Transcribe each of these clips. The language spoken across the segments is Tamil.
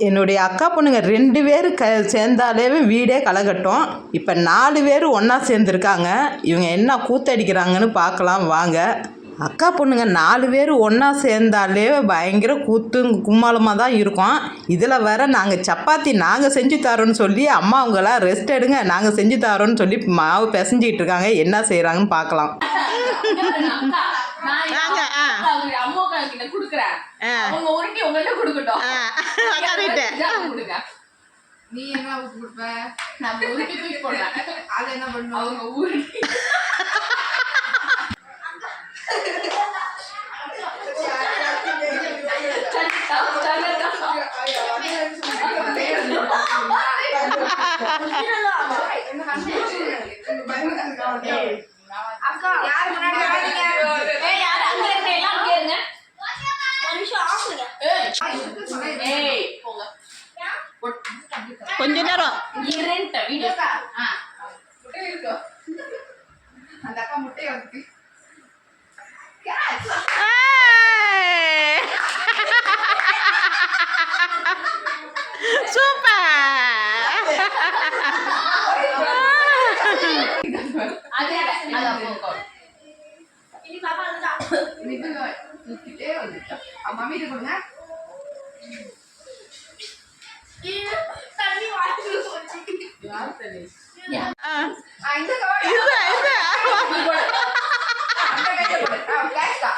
என்னுடைய அக்கா பொண்ணுங்க 2 பேர் சேர்ந்தாலே வீடே களைகட்டும். இப்போ 4 பேர் ஒன்றா சேர்ந்துருக்காங்க. இவங்க என்ன கூத்தடிக்கிறாங்கன்னு பார்க்கலாம் வாங்க. அக்கா பொண்ணுங்க 4 பேர் ஒன்றா சேர்ந்தாலே பயங்கர கூத்து கும்மாளமாக தான் இருக்கும். இதில் வேற நாங்கள் சப்பாத்தி நாங்கள் செஞ்சு தரோன்னு சொல்லி அம்மா அவங்களாம் ரெஸ்ட் எடுங்க நாங்கள் செஞ்சு தரோன்னு சொல்லி மாவு பிசைஞ்சிக்கிட்டு இருக்காங்க. என்ன செய்கிறாங்கன்னு பார்க்கலாம். நீ என்ன கொடுப்ப? நான் உருட்டி தூக்கி போடுறேன். அது என்ன பண்ணுவோம்? அவங்க ஊருக்கு அக்கா யார் முன்னாடி வரீங்க? ஏய் யார் அங்க இருக்க எல்லாம் அங்க இருங்க. ஒரு நிமிஷம் ஆஃப்ங்க. ஏய் போங்க. கொஞ்ச நேரம் இரண்ட வீடியோ முட்டை இருக்கு. அந்த அக்கா முட்டையை வந்து சூப்பர். அதே அத போங்க. இனி பாப்பா அதுடா. இது தூக்கிட்டே வந்துட்டா. அம்மா மீது கொடுங்க. தண்ணி வாட்டர் போச்சு. யார் தண்ணி? இந்த கவர் இது அந்த கையில போடு. ஃபிளாஷ் கா.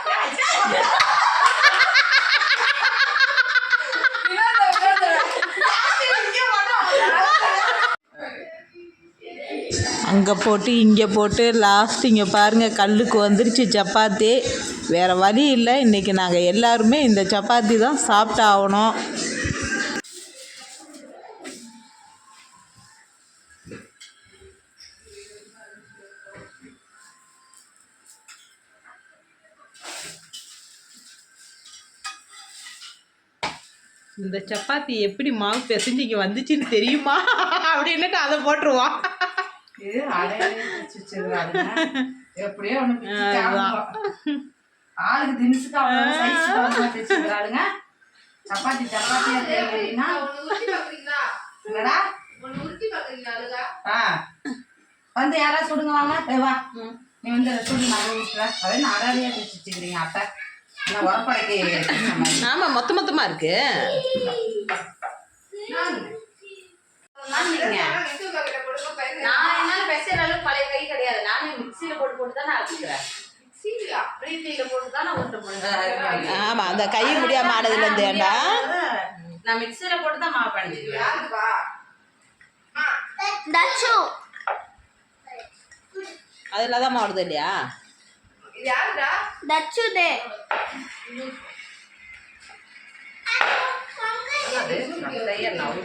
அங்கே போட்டு இங்கே போட்டு லாஸ்ட் இங்கே பாருங்கள் கல்லுக்கு வந்துருச்சு சப்பாத்தி. வேறு வழி இல்லை. இன்றைக்கி நாங்கள் எல்லாருமே இந்த சப்பாத்தி தான் சாப்பிட்டு ஆகணும். இந்த சப்பாத்தி எப்படி மாவு பிசைஞ்சு இங்கே வந்துச்சுன்னு தெரியுமா அப்படின்னுட்டு அதை போட்டுருவான். எப்படியோ ஆளுக்கு தினசுக்கு அவ்வளவு சைஸ்க்கு சப்பாத்தி சப்பாத்தியா தேவைன்னா வந்து யாராவது சுடுங்க வாங்க. வா நீ வந்து சுடு நகை விட்டுற. அதே அடாடியா வச்சு வச்சுக்கிறீங்க அட்டை. உரப்படைக்கு ஆமா மொத்த மொத்தமா இருக்கு. நான் என்ன பெசைற அளவுக்கு பழைய கை கிடையாது. நானே மிக்சியில போட்டு தானே அரைச்சிக்கிறேன். பிரீத்தியில போட்டு தானே உருண்டை போடுறேன். ஆமா அந்த கை முடியாம ஆனதுல இருந்து ஏண்டா நான் மிக்சியில போட்டு தான் மாவு பண்ணிக்கிறேன். அதுல தான் மாவுது இல்லையா? யாருடா? தச்சுதே. அது கைய நான்